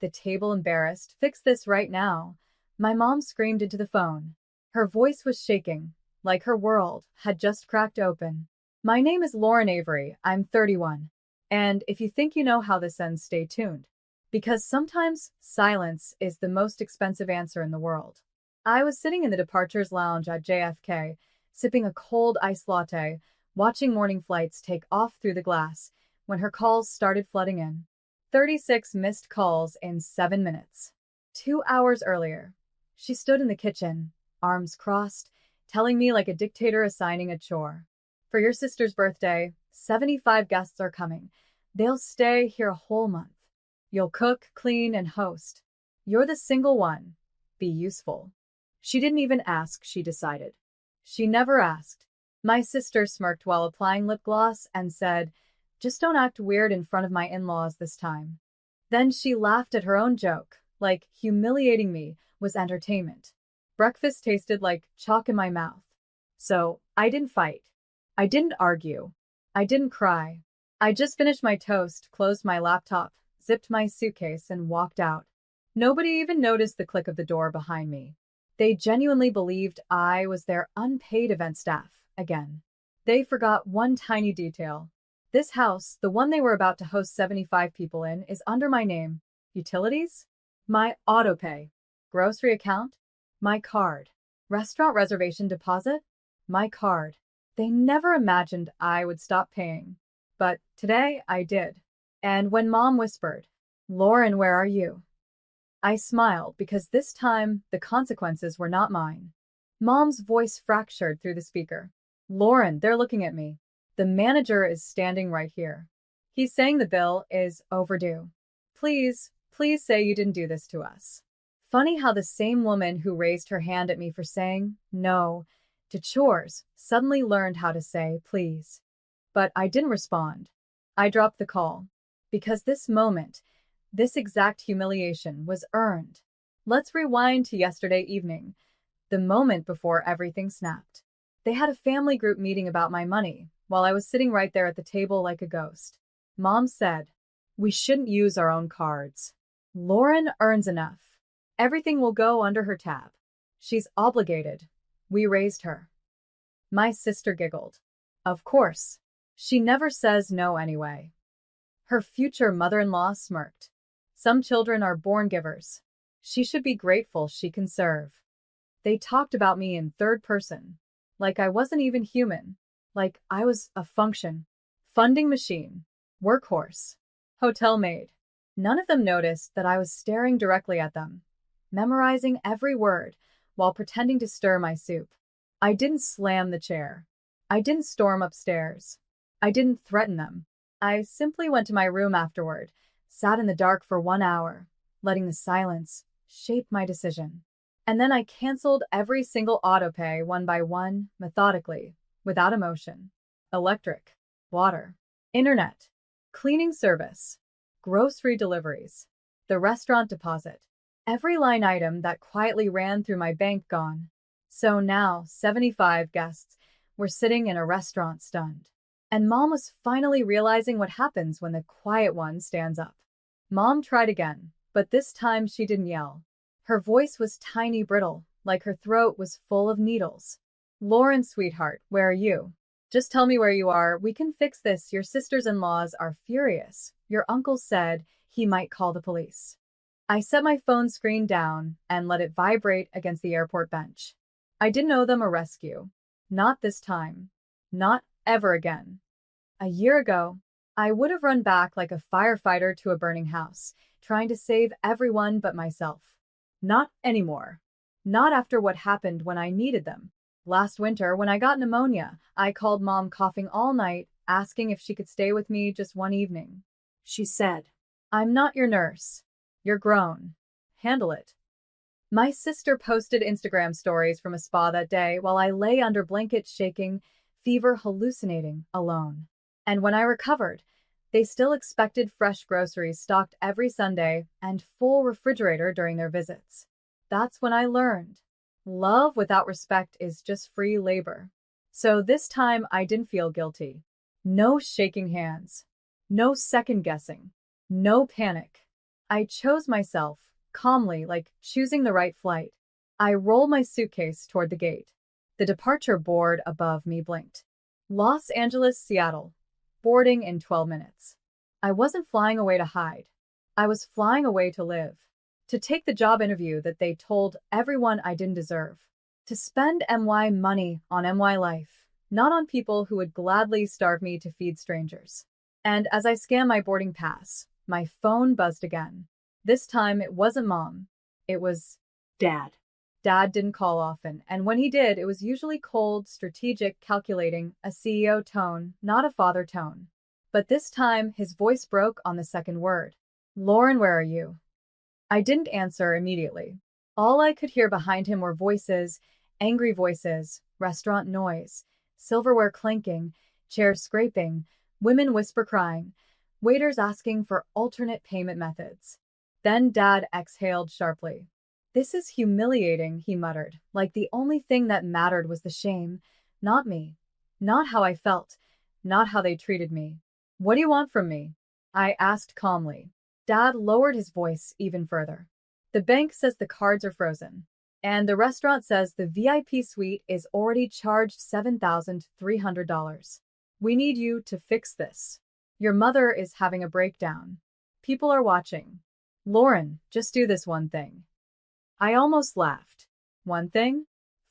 the table embarrassed. Fix this right now. My mom screamed into the phone. Her voice was shaking, like her world had just cracked open. My name is Lauren Avery. I'm 31. And if you think you know how this ends, stay tuned. Because sometimes silence is the most expensive answer in the world. I was sitting in the departures lounge at JFK, sipping a cold iced latte, watching morning flights take off through the glass, when her calls started flooding in. 36 missed calls in 7 minutes. 2 hours earlier, she stood in the kitchen, arms crossed, telling me like a dictator assigning a chore. For your sister's birthday, 75 guests are coming. They'll stay here a whole month. You'll cook, clean, and host. You're the single one. Be useful. She didn't even ask, she decided. She never asked. My sister smirked while applying lip gloss and said, "Just don't act weird in front of my in-laws this time." Then she laughed at her own joke, like humiliating me was entertainment. Breakfast tasted like chalk in my mouth. So, I didn't fight. I didn't argue. I didn't cry. I just finished my toast, closed my laptop, zipped my suitcase, and walked out. Nobody even noticed the click of the door behind me. They genuinely believed I was their unpaid event staff again. They forgot one tiny detail. This house, the one they were about to host 75 people in, is under my name. Utilities? My autopay. Grocery account? My card. Restaurant reservation deposit? My card. They never imagined I would stop paying. But today I did. And when Mom whispered, "Lauren, where are you?" I smiled because this time the consequences were not mine. Mom's voice fractured through the speaker. "Lauren, they're looking at me. The manager is standing right here. He's saying the bill is overdue. Please, please say you didn't do this to us." Funny how the same woman who raised her hand at me for saying no to chores suddenly learned how to say please. But I didn't respond. I dropped the call. Because this moment, this exact humiliation was earned. Let's rewind to yesterday evening, the moment before everything snapped. They had a family group meeting about my money, while I was sitting right there at the table like a ghost. Mom said, "We shouldn't use our own cards. Lauren earns enough. Everything will go under her tab. She's obligated. We raised her." My sister giggled. Of course. She never says no anyway. Her future mother-in-law smirked. Some children are born givers. She should be grateful she can serve. They talked about me in third person, like I wasn't even human, like I was a function, funding machine, workhorse, hotel maid. None of them noticed that I was staring directly at them, memorizing every word while pretending to stir my soup. I didn't slam the chair. I didn't storm upstairs. I didn't threaten them. I simply went to my room afterward, sat in the dark for 1 hour, letting the silence shape my decision. And then I canceled every single autopay one by one, methodically, without emotion. Electric, water, internet, cleaning service, grocery deliveries, the restaurant deposit. Every line item that quietly ran through my bank gone. So now 75 guests were sitting in a restaurant stunned. And Mom was finally realizing what happens when the quiet one stands up. Mom tried again, but this time she didn't yell. Her voice was tiny, brittle, like her throat was full of needles. "Lauren, sweetheart, where are you? Just tell me where you are. We can fix this. Your sisters-in-laws are furious. Your uncle said he might call the police." I set my phone screen down and let it vibrate against the airport bench. I didn't owe them a rescue. Not this time. Not ever again. A year ago, I would have run back like a firefighter to a burning house, trying to save everyone but myself. Not anymore. Not after what happened when I needed them. Last winter, when I got pneumonia, I called Mom coughing all night, asking if she could stay with me just one evening. She said, "I'm not your nurse. You're grown. Handle it." My sister posted Instagram stories from a spa that day while I lay under blankets shaking, fever hallucinating, alone. And when I recovered, they still expected fresh groceries stocked every Sunday and full refrigerator during their visits. That's when I learned. Love without respect is just free labor. So this time I didn't feel guilty. No shaking hands. No second guessing. No panic. I chose myself, calmly, like choosing the right flight. I rolled my suitcase toward the gate. The departure board above me blinked. Los Angeles, Seattle. Boarding in 12 minutes. I wasn't flying away to hide. I was flying away to live. To take the job interview that they told everyone I didn't deserve. To spend MY money on MY life, not on people who would gladly starve me to feed strangers. And as I scanned my boarding pass, my phone buzzed again. This time it wasn't Mom. It was Dad. Dad didn't call often, and when he did, it was usually cold, strategic, calculating, a CEO tone, not a father tone. But this time, his voice broke on the second word. Lauren, where are you? I didn't answer immediately. All I could hear behind him were voices, angry voices, restaurant noise, silverware clinking, chairs scraping, women whisper crying, waiters asking for alternate payment methods. Then Dad exhaled sharply. This is humiliating, he muttered, like the only thing that mattered was the shame, not me, not how I felt, not how they treated me. What do you want from me? I asked calmly. Dad lowered his voice even further. The bank says the cards are frozen, and the restaurant says the VIP suite is already charged $7,300. We need you to fix this. Your mother is having a breakdown. People are watching. Lauren, just do this one thing. I almost laughed. One thing?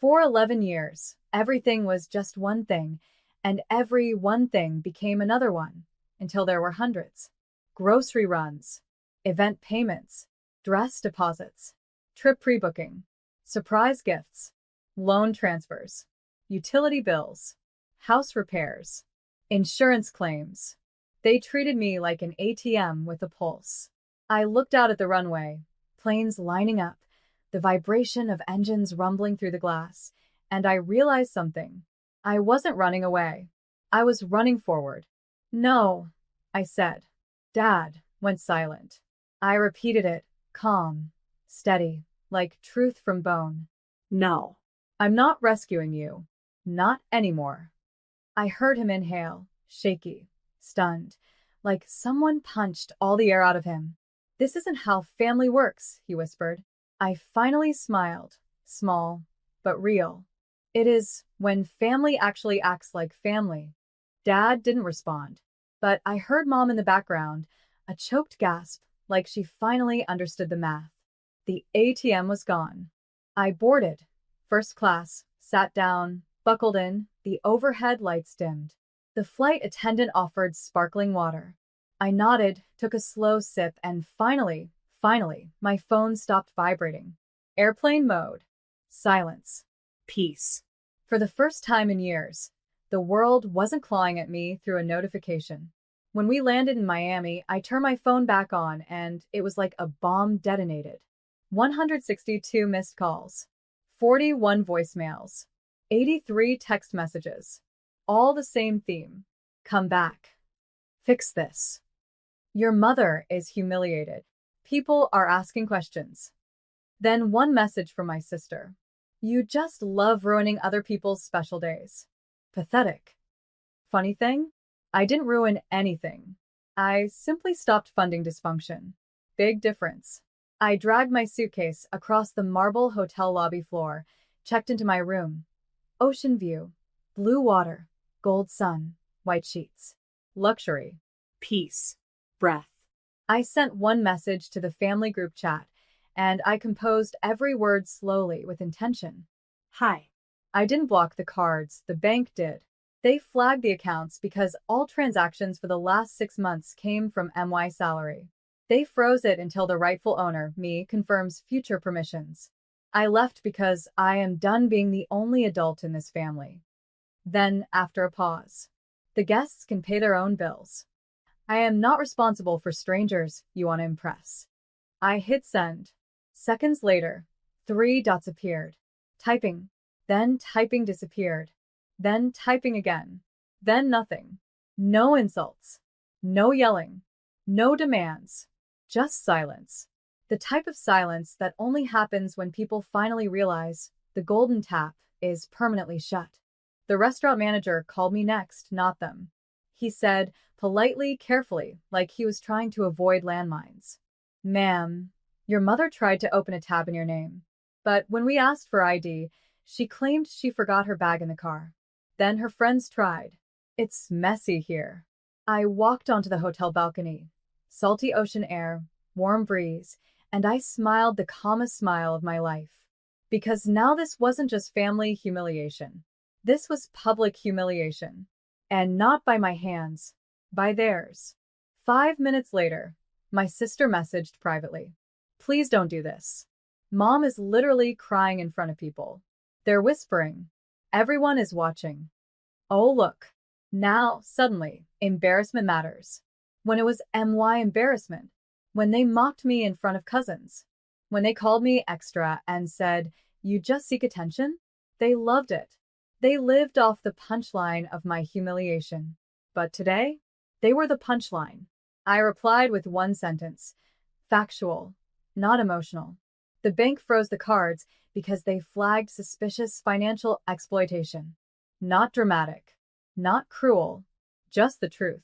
For 11 years, everything was just one thing, and every one thing became another one, until there were hundreds. Grocery runs, event payments, dress deposits, trip pre-booking, surprise gifts, loan transfers, utility bills, house repairs, insurance claims. They treated me like an ATM with a pulse. I looked out at the runway, planes lining up, the vibration of engines rumbling through the glass, and I realized something. I wasn't running away. I was running forward. No, I said. Dad went silent. I repeated it, calm, steady, like truth from bone. No. I'm not rescuing you. Not anymore. I heard him inhale, shaky, stunned, like someone punched all the air out of him. This isn't how family works, he whispered. I finally smiled, small, but real. It is when family actually acts like family. Dad didn't respond, but I heard Mom in the background, a choked gasp, like she finally understood the math. The ATM was gone. I boarded. First class, sat down, buckled in, the overhead lights dimmed. The flight attendant offered sparkling water. I nodded, took a slow sip, and finally, my phone stopped vibrating. Airplane mode. Silence. Peace. For the first time in years, the world wasn't clawing at me through a notification. When we landed in Miami, I turned my phone back on and it was like a bomb detonated. 162 missed calls, 41 voicemails, 83 text messages. All the same theme. Come back. Fix this. Your mother is humiliated. People are asking questions. Then one message from my sister. You just love ruining other people's special days. Pathetic. Funny thing? I didn't ruin anything. I simply stopped funding dysfunction. Big difference. I dragged my suitcase across the marble hotel lobby floor, checked into my room. Ocean view, blue water, gold sun, white sheets. Luxury. Peace. Breath. I sent one message to the family group chat, and I composed every word slowly with intention. Hi. I didn't block the cards, the bank did. They flagged the accounts because all transactions for the last 6 months came from MY salary. They froze it until the rightful owner, me, confirms future permissions. I left because I am done being the only adult in this family. Then, after a pause, the guests can pay their own bills. I am not responsible for strangers you want to impress. I hit send. Seconds later, 3 dots appeared. Typing. Then typing disappeared. Then typing again. Then nothing. No insults. No yelling. No demands. Just silence. The type of silence that only happens when people finally realize the golden tap is permanently shut. The restaurant manager called me next, not them. He said, politely, carefully, like he was trying to avoid landmines. Ma'am, your mother tried to open a tab in your name. But when we asked for ID, she claimed she forgot her bag in the car. Then her friends tried. It's messy here. I walked onto the hotel balcony. Salty ocean air, warm breeze, and I smiled the calmest smile of my life. Because now this wasn't just family humiliation. This was public humiliation. And not by my hands, by theirs. 5 minutes later, my sister messaged privately. Please don't do this. Mom is literally crying in front of people. They're whispering. Everyone is watching. Oh, look. Now, suddenly, embarrassment matters. When it was MY embarrassment. When they mocked me in front of cousins. When they called me extra and said, you just seek attention? They loved it. They lived off the punchline of my humiliation. But today, they were the punchline. I replied with one sentence. Factual, not emotional. The bank froze the cards because they flagged suspicious financial exploitation. Not dramatic, not cruel, just the truth.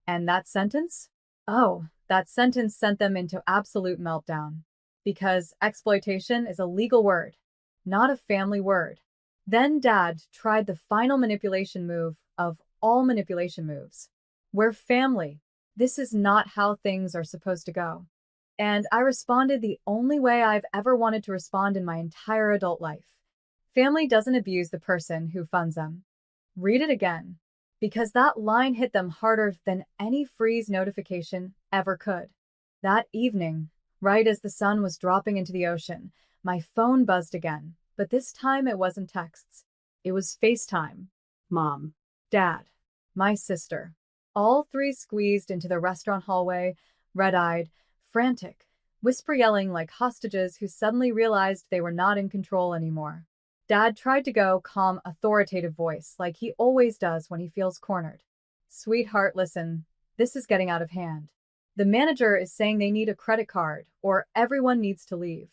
And that sentence? Oh, that sentence sent them into absolute meltdown. Because exploitation is a legal word, not a family word. Then Dad tried the final manipulation move of all manipulation moves. We're family. This is not how things are supposed to go. And I responded the only way I've ever wanted to respond in my entire adult life. Family doesn't abuse the person who funds them. Read it again. Because that line hit them harder than any freeze notification ever could. That evening, right as the sun was dropping into the ocean, my phone buzzed again, but this time it wasn't texts. It was FaceTime. Mom. Dad. My sister. All three squeezed into the restaurant hallway, red-eyed, frantic, whisper yelling like hostages who suddenly realized they were not in control anymore. Dad tried to go calm, authoritative voice like he always does when he feels cornered. Sweetheart, listen, this is getting out of hand. The manager is saying they need a credit card or everyone needs to leave.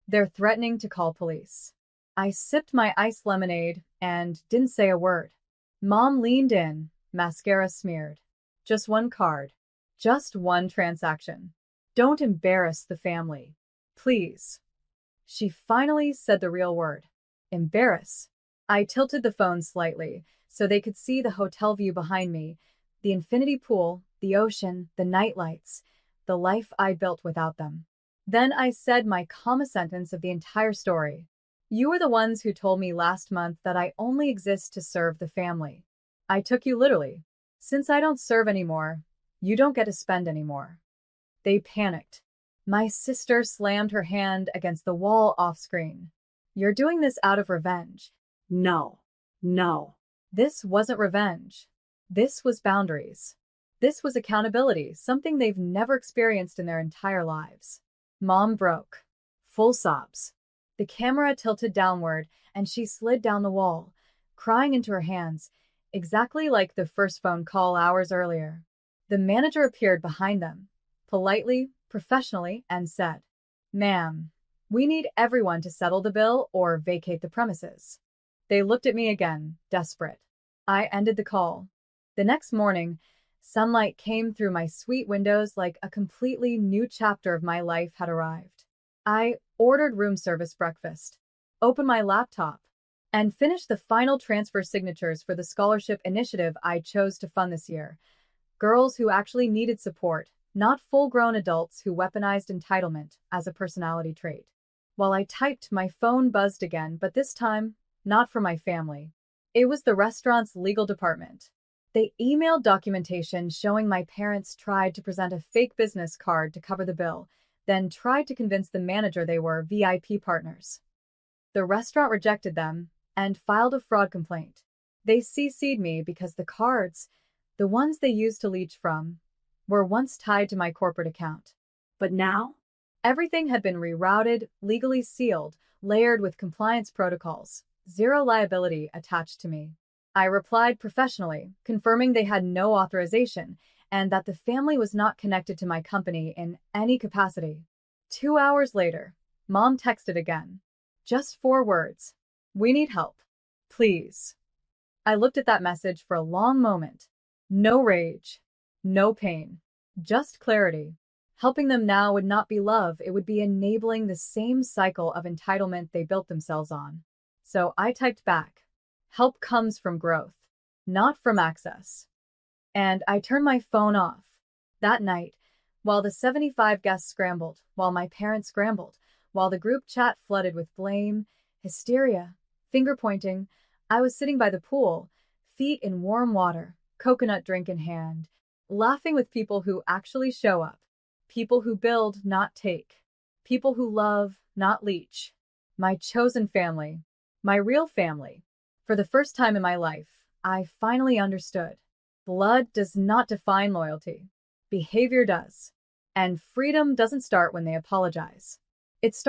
They're threatening to call police. I sipped my iced lemonade and didn't say a word. Mom leaned in, mascara smeared. Just one card. Just one transaction. Don't embarrass the family. Please. She finally said the real word. Embarrass. I tilted the phone slightly so they could see the hotel view behind me, the infinity pool, the ocean, the night lights, the life I built without them. Then I said my calmest sentence of the entire story. You were the ones who told me last month that I only exist to serve the family. I took you literally. Since I don't serve anymore, you don't get to spend anymore. They panicked. My sister slammed her hand against the wall off-screen. You're doing this out of revenge. No. No. This wasn't revenge. This was boundaries. This was accountability, something they've never experienced in their entire lives. Mom broke. Full sobs. The camera tilted downward, and she slid down the wall, crying into her hands, exactly like the first phone call hours earlier. The manager appeared behind them, politely, professionally, and said, Ma'am, we need everyone to settle the bill or vacate the premises. They looked at me again, desperate. I ended the call. The next morning, sunlight came through my suite windows like a completely new chapter of my life had arrived. I ordered room service breakfast, opened my laptop, and finished the final transfer signatures for the scholarship initiative I chose to fund this year. Girls who actually needed support, not full-grown adults who weaponized entitlement as a personality trait. While I typed, my phone buzzed again, but this time, not for my family. It was the restaurant's legal department. They emailed documentation showing my parents tried to present a fake business card to cover the bill, then tried to convince the manager they were VIP partners. The restaurant rejected them and filed a fraud complaint. They CC'd me because the cards, the ones they used to leech from, were once tied to my corporate account. But now? Everything had been rerouted, legally sealed, layered with compliance protocols, zero liability attached to me. I replied professionally, confirming they had no authorization and that the family was not connected to my company in any capacity. 2 hours later, Mom texted again. Just 4 words. We need help. Please. I looked at that message for a long moment. No rage. No pain. Just clarity. Helping them now would not be love, it would be enabling the same cycle of entitlement they built themselves on. So I typed back, help comes from growth, not from access. And I turned my phone off. That night, while the 75 guests scrambled, while my parents scrambled, while the group chat flooded with blame, hysteria, finger pointing, I was sitting by the pool, feet in warm water, coconut drink in hand, laughing with people who actually show up, people who build, not take, people who love, not leech. My chosen family, my real family. For the first time in my life, I finally understood. Blood does not define loyalty. Behavior does. And freedom doesn't start when they apologize. It starts